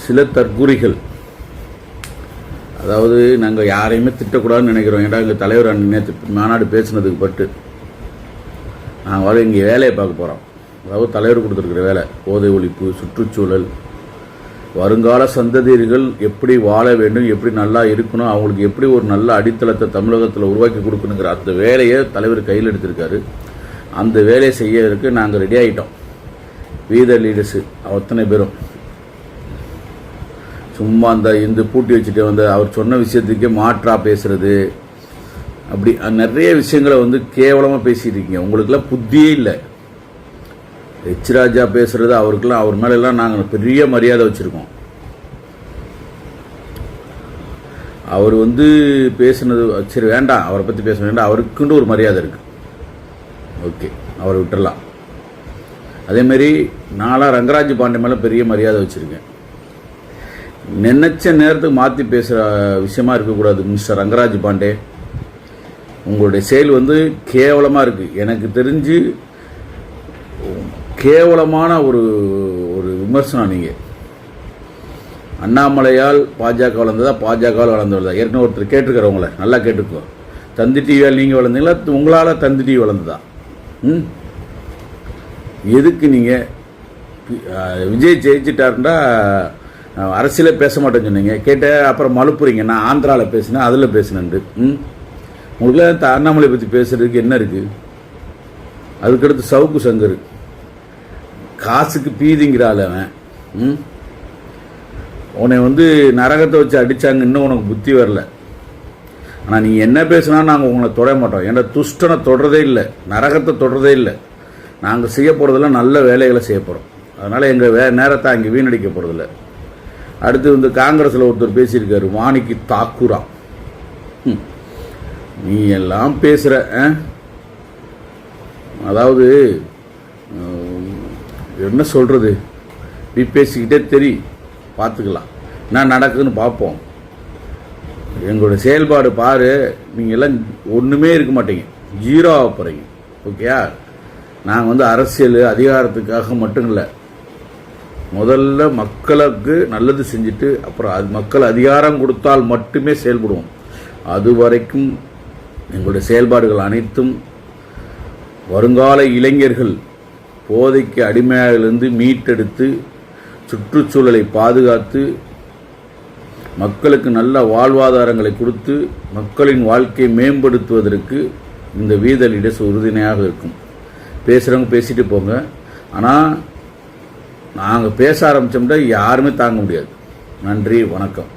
சில தற்குறிகள், அதாவது நாங்கள் யாரையுமே திட்டக்கூடாதுன்னு நினைக்கிறோம். ஏன்னா எங்கள் தலைவர் நேற்று மாநாடு பேசுனதுக்கு பட்டு நாங்கள் இங்கே வேலையை பார்க்க போகிறோம். அதாவது தலைவர் கொடுத்துருக்குற வேலை போதை ஒழிப்பு, சுற்றுச்சூழல், வருங்கால சந்ததியர்கள் எப்படி வாழ வேண்டும், எப்படி நல்லா இருக்கணும், அவங்களுக்கு எப்படி ஒரு நல்ல அடித்தளத்தை தமிழகத்தில் உருவாக்கி கொடுக்கணுங்கிற அந்த வேலையை தலைவர் கையில் எடுத்திருக்காரு. அந்த வேலையை செய்யறதுக்கு நாங்கள் ரெடி ஆகிட்டோம். வீத லீடர்ஸு அத்தனை பேரும் சும்மா இந்த பூட்டி வச்சுட்டு வந்து அவர் சொன்ன விஷயத்துக்கே மாற்றாக பேசுறது, அப்படி நிறைய விஷயங்களை கேவலமாக பேசிட்டு இருக்கீங்க. உங்களுக்கெல்லாம் புத்தியே இல்லை. எச் ராஜா பேசுறது, அவருக்கெல்லாம் அவர் மேலெல்லாம் நாங்கள் பெரிய மரியாதை வச்சுருக்கோம். அவர் பேசுனது சரி வேண்டாம், அவரை பற்றி பேச வேண்டாம், அவருக்குன்னு ஒரு மரியாதை இருக்குது. ஓகே, அவரை விட்டுடலாம். அதேமாரி நான்லாம் ரங்கராஜ் பாண்டே மேலே பெரிய மரியாதை வச்சுருக்கேன். நினைச்ச நேரத்துக்கு மாற்றி பேசுகிற விஷயமா இருக்கக்கூடாது. மிஸ்டர் ரங்கராஜ் பாண்டே, உங்களுடைய செயல் கேவலமாக இருக்குது. எனக்கு தெரிஞ்சு கேவலமான ஒரு ஒரு விமர்சனம். நீங்கள் அண்ணாமலையால் பாஜக வளர்ந்ததா, பாஜகவால் வளர்ந்ததா? ஏற்கனவே ஒருத்தர் கேட்டிருக்கிறவங்கள நல்லா கேட்டுக்கோ. தந்தி டிவியால் நீங்கள் வளர்ந்தீங்களா, உங்களால் தந்தி டிவி வளர்ந்ததா? எதுக்கு நீங்கள் விஜய் ஜெயிச்சிட்டாருண்டா அரசியலே பேச மாட்டேன்னு சொன்னீங்க. கேட்ட அப்புறம் மலுப்புறீங்க. நான் ஆந்திராவில் பேசினேன், அதில் பேசினேன்ட்டு. உங்களுக்குலாம் அண்ணாமலை பற்றி பேசுறதுக்கு என்ன இருக்குது? அதுக்கடுத்து சவுக்கு சங்கர் காசுக்கு பீதிங்கிறாள் அவன். உன்னை நரகத்தை வச்சு அடித்தாங்க, இன்னும் உனக்கு புத்தி வரல. ஆனால் நீங்கள் என்ன பேசுனா நாங்கள் உங்களை தொட மாட்டோம். ஏன்னா துஷ்டனை தொடரதே இல்லை, நரகத்தை தொடரதே இல்லை. நாங்கள் செய்ய போகிறதெல்லாம் நல்ல வேலைகளை செய்ய போகிறோம். அதனால் எங்கள் நேரத்தை அங்கே வீணடிக்க போகிறதில்ல. அடுத்து காங்கிரஸில் ஒருத்தர் பேசியிருக்காரு, வாணிக்கு தாக்கூரா. நீ எல்லாம் பேசுகிற, அதாவது என்ன சொல்கிறது, நீ பேசிக்கிட்டே தெரியும், பார்த்துக்கலாம் என்ன நடக்குதுன்னு பார்ப்போம். எங்களுடைய செயல்பாடு பாரு, நீங்கள் எல்லாம் ஒன்றுமே இருக்க மாட்டீங்க, ஜீரோ ஆக போகிறீங்க. ஓகேயா? நாங்கள் அரசியல் அதிகாரத்துக்காக மட்டும் இல்லை, முதல்ல மக்களுக்கு நல்லது செஞ்சுட்டு அப்புறம் அது மக்கள் அதிகாரம் கொடுத்தால் மட்டுமே செயல்படுவோம். அது வரைக்கும் எங்களுடைய செயல்பாடுகள் அனைத்தும் வருங்கால இளைஞர்கள் போதைக்கு அடிமையிலிருந்து மீட்டெடுத்து சுற்றுச்சூழலை பாதுகாத்து மக்களுக்கு நல்ல வாழ்வாதாரங்களை கொடுத்து மக்களின் வாழ்க்கையை மேம்படுத்துவதற்கு இந்த வீத லீடர்ஸ் உறுதுணையாக இருக்கும். பேசுகிறவங்க பேசிட்டு போங்க. ஆனால் நாங்கள் பேச ஆரம்பித்தோம்னா யாருமே தாங்க முடியாது. நன்றி, வணக்கம்.